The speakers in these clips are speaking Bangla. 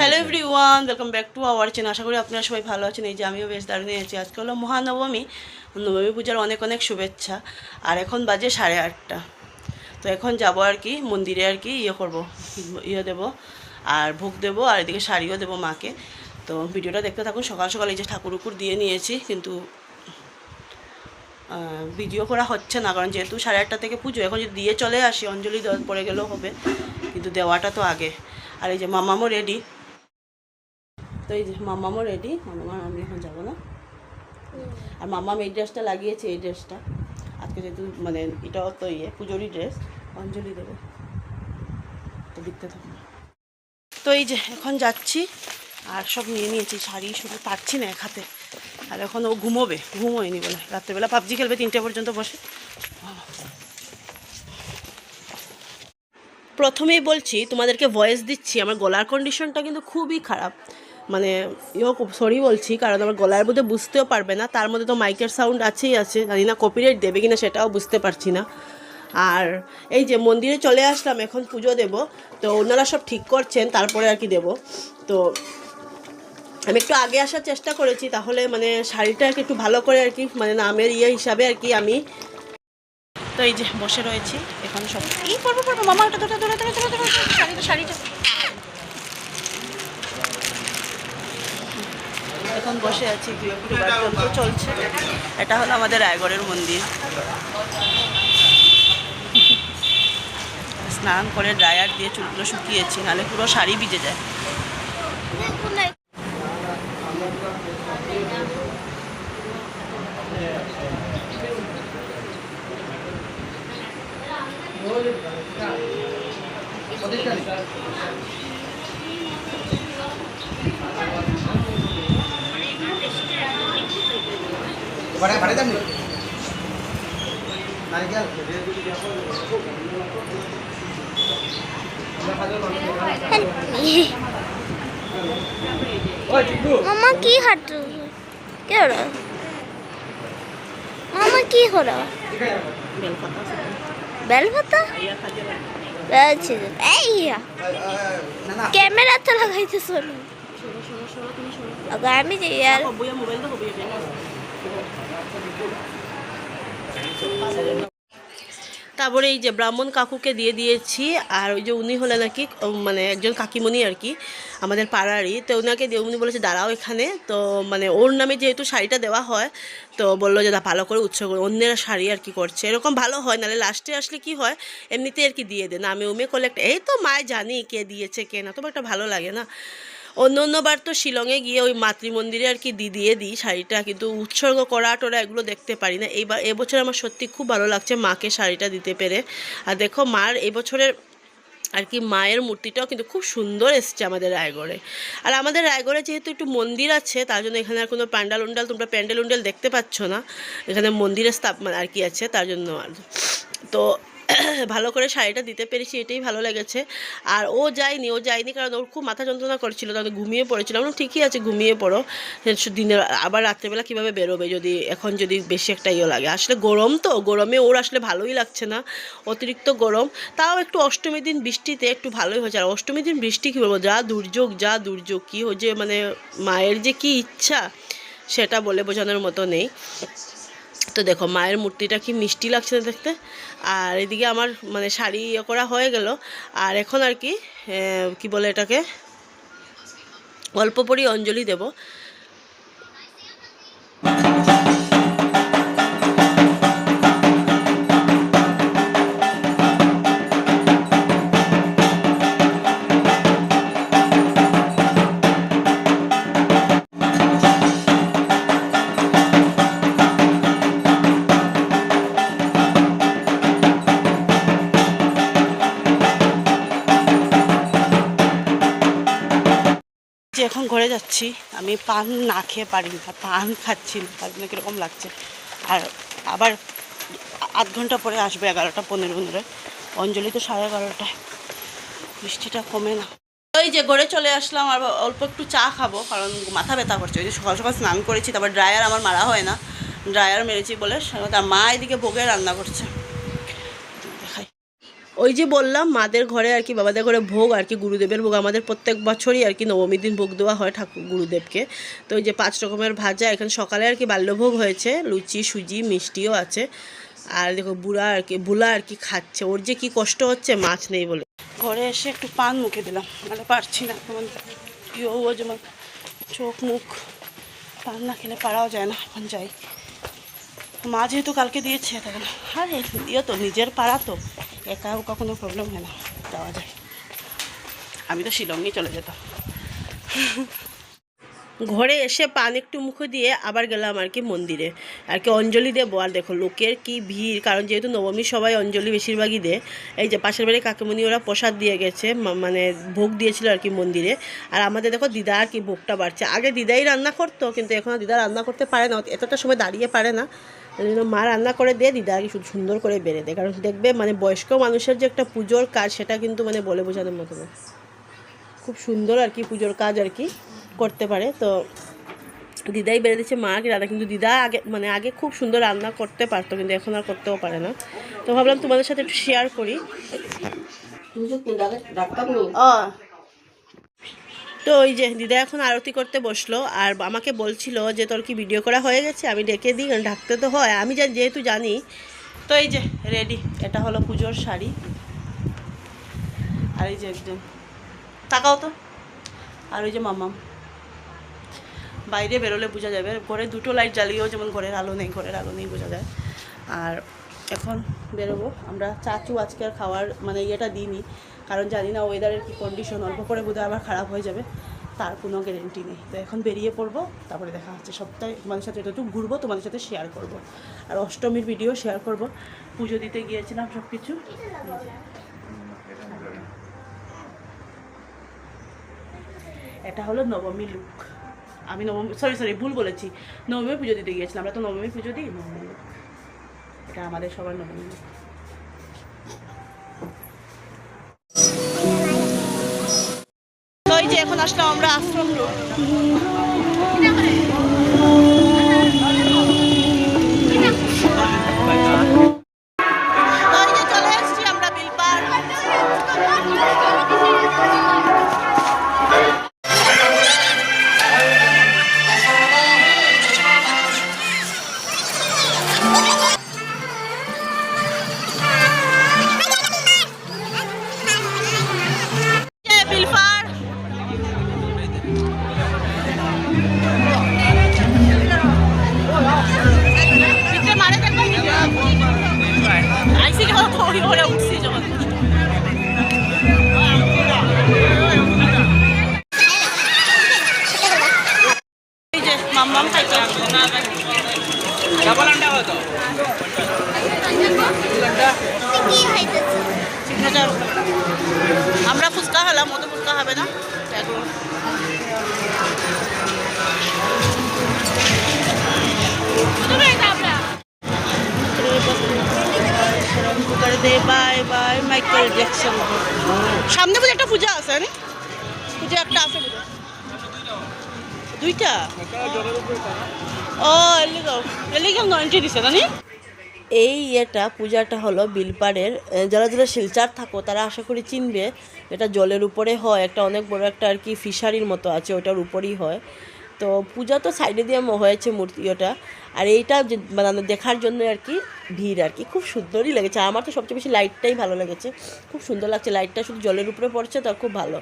Hello everyone, welcome back to our channel. আশা করি আপনারা সবাই ভালো আছেন। এই যে আমিও বেশ দারুণই আছি। আজকে হলো মহানবমী, নবমী পূজার অনেক অনেক শুভেচ্ছা। আর এখন বাজে 8:30। তো এখন যাব আর কি মন্দিরে, আর কি করবো, দেবো আর ভোগ দেবো, আর এদিকে শাড়িও দেবো মাকে। তো ভিডিওটা দেখতে থাকুন। সকাল সকাল এই যে ঠাকুর উকুর দিয়ে নিয়েছি, কিন্তু ভিডিও করা হচ্ছে না, কারণ যেহেতু 8:30 থেকে পুজো। এখন যদি দিয়ে চলে আসি অঞ্জলি পড়ে গেলেও হবে, কিন্তু দেওয়াটা তো আগে। আর এই যে মামামও রেডি। তো এই যে মামামও রেডি। মামার আমি এখন যাবো না। আর মামাম এই ড্রেসটা লাগিয়েছে, এই ড্রেসটা আজকে যেহেতু মানে এটাও তো পুজোরই ড্রেস, অঞ্জলি দেবো। তো দেখতে থাকবো। তো এই যে এখন যাচ্ছি, আর সব নিয়ে নিয়েছি। শাড়ি শুধু পাচ্ছি না এক হাতে। আর এখন ও ঘুমোয়নি বলে রাত্রেবেলা পাবজি খেলবে 3টে পর্যন্ত বসে। প্রথমেই বলছি, তোমাদেরকে ভয়েস দিচ্ছি, আমার গলার কন্ডিশনটা কিন্তু খুবই খারাপ। মানে সরি বলছি, কারণ আমার গলার মধ্যে বুঝতেও পারবে না। তার মধ্যে তো মাইকের সাউন্ড আছেই আছে, জানি না কপিরাইট দেবে কিনা সেটাও বুঝতে পারছি না। আর এই যে মন্দিরে চলে আসলাম, এখন পুজো দেব। তো ওনারা সব ঠিক করছেন, তারপরে আর কি দেব। তো আমি একটু আগে আসার চেষ্টা করেছি, তাহলে মানে শাড়িটা একটু ভালো করে আর কি, মানে নামের হিসাবে আর কি আমি। তো এই যে বসে রয়েছি এখন। সব কি করবো মামা, ওটা ধরে ধরে ধরে ধরে ধরে শাড়িটা এখন বসে আছি। যন্ত্র চলছে। এটা হলো আমাদের রায়গড়ের মন্দির। স্নান করে ড্রায়ার দিয়ে চুলগুলো শুকিয়েছি, নাহলে পুরো শাড়ি ভিজে যায়। মামা কি হাঁটু কে ওরা? মামা কি হলো? বেলপাতা ক্যামেরা তো লাগাইতে শোনো। আমি যে ইয়ার তারপরে এই যে ব্রাহ্মণ কাকুকে দিয়ে দিয়েছি। আর ওই যে উনি হলেন আর কি, মানে একজন কাকিমণি আর কি, আমাদের পাড়ারই। তো ওনাকে দিয়ে উনি বলেছে দাঁড়াও এখানে। তো মানে ওর নামে যেহেতু শাড়িটা দেওয়া হয়, তো বললো যে ভালো করে উৎসর্গ করে অন্যের শাড়ি আর কি করছে, এরকম ভালো হয়। নাহলে লাস্টে আসলে কি হয়, এমনিতে আর কি দিয়ে দেন। আমি উমে করলে একটা এই তো মায় জানি কে দিয়েছে কে না, তোমার একটা ভালো লাগে না। অন্যবার তো শিলংয়ে গিয়ে ওই মাতৃমন্দিরে আর কি দিয়ে দিই শাড়িটা, কিন্তু উৎসর্গ করা টোরা এগুলো দেখতে পারি না। এবছর আমার সত্যি খুব ভালো লাগছে মাকে শাড়িটা দিতে পেরে। আর দেখো মার এবছরের আর কি মায়ের মূর্তিটাও কিন্তু খুব সুন্দর এসছে আমাদের রায়গড়ে। আর আমাদের রায়গড়ে যেহেতু একটু মন্দির আছে, তার জন্য এখানে আর কোনো তোমরা প্যান্ডেল উন্ডাল দেখতে পাচ্ছ না। এখানে মন্দিরের স্থাপনা আর কি আছে, তার জন্য। আর তো ভালো করে শাড়িটা দিতে পেরেছি, এটাই ভালো লেগেছে। আর ও যায়নি কারণ ওর খুব মাথা যন্ত্রণা করছিল, তাহলে ঘুমিয়ে পড়েছিল। আমরা ঠিকই আছে, ঘুমিয়ে পড়ো, দিনের আবার রাত্রেবেলা কীভাবে বেরোবে যদি এখন যদি বেশি একটা লাগে। আসলে গরম, তো গরমে ওর আসলে ভালোই লাগছে না, অতিরিক্ত গরম। তাও একটু অষ্টমীর দিন বৃষ্টিতে একটু ভালোই হয়েছে। আর অষ্টমীর দিন বৃষ্টি কী বলবো, যা দুর্যোগ কী হচ্ছে, মানে মায়ের যে কী ইচ্ছা সেটা বলে বোঝানোর মতো নেই। তো দেখো মায়ের মূর্তিটা কি মিষ্টি লাগছে দেখতে। আর এদিকে আমার মানে শাড়ি করা হয়ে গেল। আর এখন আর কি কি বলে এটাকে, অল্প পরি অঞ্জলি দেব। যে এখন ঘরে যাচ্ছি, আমি পান না খেয়ে পারি না, পান খাচ্ছি না, তার জন্য কীরকম লাগছে। আর আবার আধ ঘন্টা পরে আসবে, 11:15। অঞ্জলি তো 11:30। বৃষ্টিটা কমে না। ওই যে ঘরে চলে আসলাম, আর অল্প একটু চা খাবো, কারণ মাথা ব্যথা করছে। ওই যে সকাল সকাল স্নান করেছি, তারপর ড্রায়ার আমার মারা হয় না, ড্রায়ার মেরেছি বলে। তার মা এদিকে ভোগে রান্না করছে, দেখাই। ওই যে বললাম মাদের ঘরে আর কি, বাবাদের ঘরে ভোগ আর কি, গুরুদেবের ভোগ আমাদের প্রত্যেক বছরই আর কি নবমীর দিন ভোগ দেওয়া হয় ঠাকুর গুরুদেবকে। তো ওই যে 5 রকমের ভাজা, এখানে সকালে আর কি বাল্যভোগ হয়েছে, লুচি সুজি মিষ্টিও আছে। আর দেখো বুলা আর কি খাচ্ছে, ওর যে কি কষ্ট হচ্ছে মাছ নেই বলে। ঘরে এসে একটু পান মুখে দিলাম, মানে পারছি না তেমন, ও যেমন চোখ মুখ, পান না খেলে পারাও যায় না। এখন যাই, মা যেহেতু কালকে দিয়েছে তখন, আর তো নিজের পাড়া তো একা ওকা কোনো প্রবলেম হয় না, যাওয়া যায়। আমি তো শিলংয়ে চলে যেতাম। ঘরে এসে পান একটু মুখে দিয়ে আবার গেলাম আর কি মন্দিরে আর কি অঞ্জলি দেবো। আর দেখো লোকের কি ভিড়, কারণ যেহেতু নবমী সবাই অঞ্জলি বেশিরভাগই দেয়। এই যে পাশের বাড়ি কাকিমণি ওরা প্রসাদ দিয়ে গেছে, মানে ভোগ দিয়েছিল আর কি মন্দিরে। আর আমাদের দেখো দিদা আর কি ভোগটা বাড়ছে। আগে দিদাই রান্না করতো, কিন্তু এখন দিদা রান্না করতে পারে না, এতটা সময় দাঁড়িয়ে পারে না। এই জন্য মা রান্না করে দিয়ে দিদা আর কি সুন্দর করে বেড়ে দেয়। কারণ দেখবে মানে বয়স্ক মানুষের যে একটা পুজোর কাজ, সেটা কিন্তু মানে বলে বোঝানোর মতো না, খুব সুন্দর আর কি পুজোর কাজ আর কি করতে পারে। তো দিদাই বেড়ে দিচ্ছে মা কি রান্না, কিন্তু দিদা আগে খুব সুন্দর রান্না করতে পারতো, কিন্তু এখন আর করতেও পারে না। তো ভাবলাম তোমাদের সাথে একটু শেয়ার করি। তো ওই যে দিদা এখন আরতি করতে বসলো, আর আমাকে বলছিল যে তোর কি ভিডিও করা হয়ে গেছে, আমি ডেকে দিই, কারণ ঢাকতে তো হয়, আমি যেহেতু জানি। তো এই যে রেডি, এটা হলো পুজোর শাড়ি। আর এই যে একজন তাকাও তো, আর ওই যে মামাম বাইরে বেরোলে বোঝা যাবে। ঘরে 2টো লাইট জ্বালিয়েও যেমন ঘরের আলো নেই বোঝা যায়। আর এখন বেরোবো আমরা। চাচু আজকে আর খাওয়ার মানে ইয়েটা দিইনি, কারণ জানি না ওয়েদারের কি কন্ডিশন, অল্প করে বোধহয় আবার খারাপ হয়ে যাবে, তার কোনো গ্যারেন্টি নেই। তো এখন বেরিয়ে পড়বো, তারপরে দেখা হচ্ছে সপ্তাহে তোমাদের সাথে একটু ঘুরবো, তোমাদের সাথে শেয়ার করব। আর অষ্টমীর ভিডিও শেয়ার করব। পুজো দিতে গিয়েছিলাম সব কিছু। এটা হলো নবমী লুক। আমি সরি ভুল বলেছি, নবমী পুজো দিতে গিয়েছিলাম। আমরা তো নবমী পুজো দিই, নবমী লুক এটা আমাদের সবার নবমী লুক। তো এই যে এখন আসলাম আমরা আশ্রম রোড। চলে এসছি আমরা বিলপাড়। মাম্মাম খাইতো আমরা ফুচকা হলাম, মতো ফুচকা হবে না। Bye bye Michael Jackson. সামনে বুঝে একটা পূজা আছে, পূজা একটা আছে, দুইটা। ও এলিগাম 90 দিছে না। এই এটা পূজাটা হলো বিলপাড়ের। যারা যারা শিলচার থাকো তারা আশা করি চিনবে। এটা জলের উপরে হয়, একটা অনেক বড় একটা আর কি ফিশারির মতো আছে, ওটার উপরেই হয়। তো পূজা তো সাইডে দিয়ে হয়েছে মূর্তি ওটা। আর এইটা মানে দেখার জন্য আর কি ভিড় আর কি, খুব সুন্দরই লেগেছে। আমার তো সবচেয়ে বেশি লাইটটাই ভালো লেগেছে, খুব সুন্দর লাগছে। লাইটটা শুধু জলের উপরে পড়ছে, তো খুব ভালো।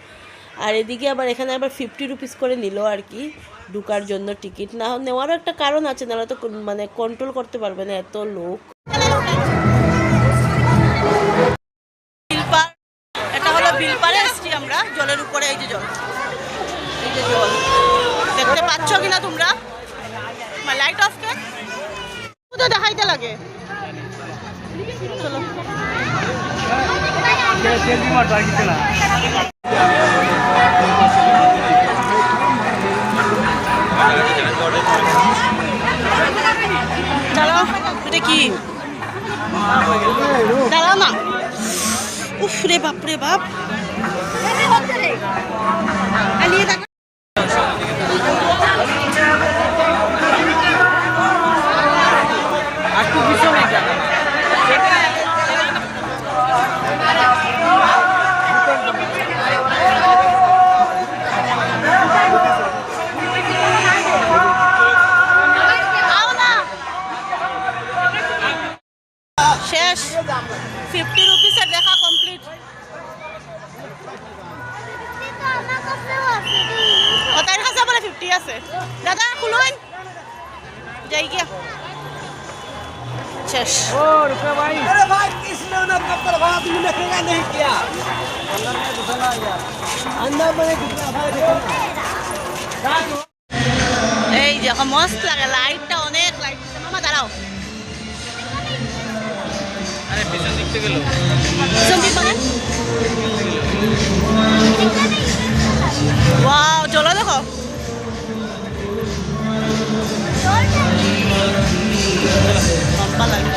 আর এদিকে আবার এখানে আবার 50 রুপিস করে নিল আর কি ঢুকার জন্য। টিকিট না নেওয়ারও একটা কারণ আছে, নাহলে তো মানে কন্ট্রোল করতে পারবে না এত লোক। এটা হলো বিলপাড়ে এসছি আমরা, জলের উপরে। এই যে জল, এই যে জল দেখতে পাচ্ছ কিনা তোমরা? লাইট অফ কে কোথাও দেখাইতে লাগে। চলো দাঁড়াও, এটা কি? দাঁড়াও না, উফ রে বাপ রে বাপ। ছুটি আছে দাদা খুলুন যাই গিয়া শেষ अरे भाई किसने उन्हें कब तक भाड़ा तुमने देखेगा नहीं किया अंदर में कितना भाड़ा देखना এই যে এখন মস্ত লাগে লাইটটা অনেক লাইট মামা দাঁড়াও আরে পেছন দিক থেকে গেল সন্দীপ মানে ওয়াও চলো দেখো লম্বা লাগে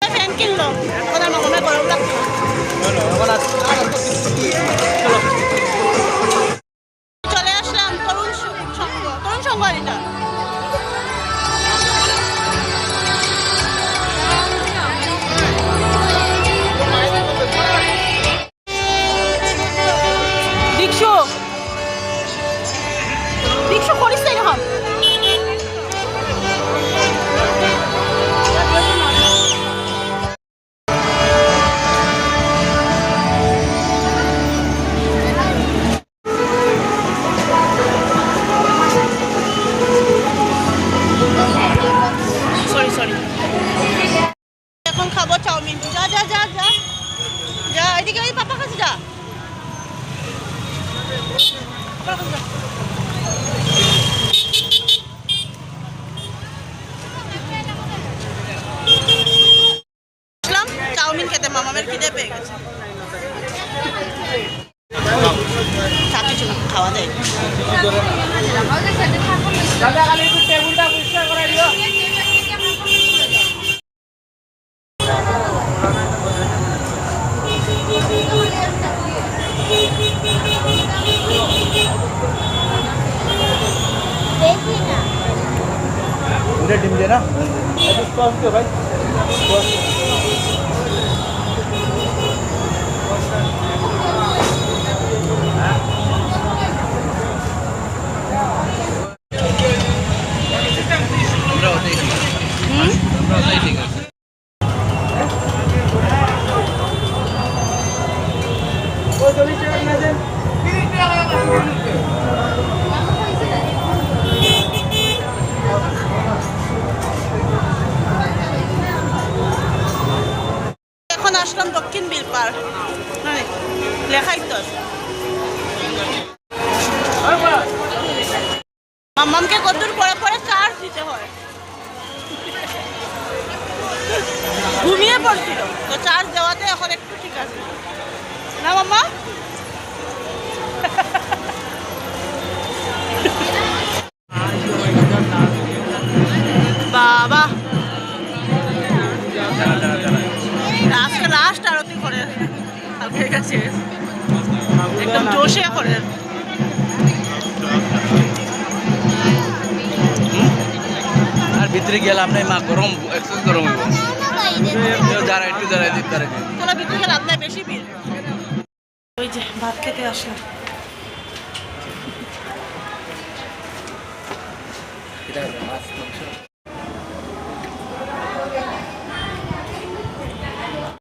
ফ্যান কিনলো এখন আমার মনে গরম লাগছে চলে আসলাম তরুণ সংঘ এটা দীক্ষু করিস না এরকম সরি এখন খাবো চাউমিন যা যা যা যা যা এদিকে ওই পাপা কাছে যা চাউমিন খেতে মামামের খিদে পেয়ে গেছে কিছু খাওয়া যায় पूरे टीम देना भाई এখন আসলাম দক্ষিণ বিলপার হ্যাঁ লেখাই তো আছে মাম্মামকে কতদূর পরে পরে চার্জ দিতে হয় ঘুমিয়ে পড়ছিল তো চার্জ দেওয়াতে এখন একটু ঠিক আছে না মাম্মা বাবা লাস্ট আরতি করে কালকের কাছে একদম জোশে করে আর ভিতরে গেলে আপনার মা গরম এক্সেস গরম হইব দাঁড়ায় একটু দাঁড়ায় তোলা ভিতরে গেলে আপনার বেশি ভিড় ওই যে ভাত খেতে আসলাম এটা মাছ মাংস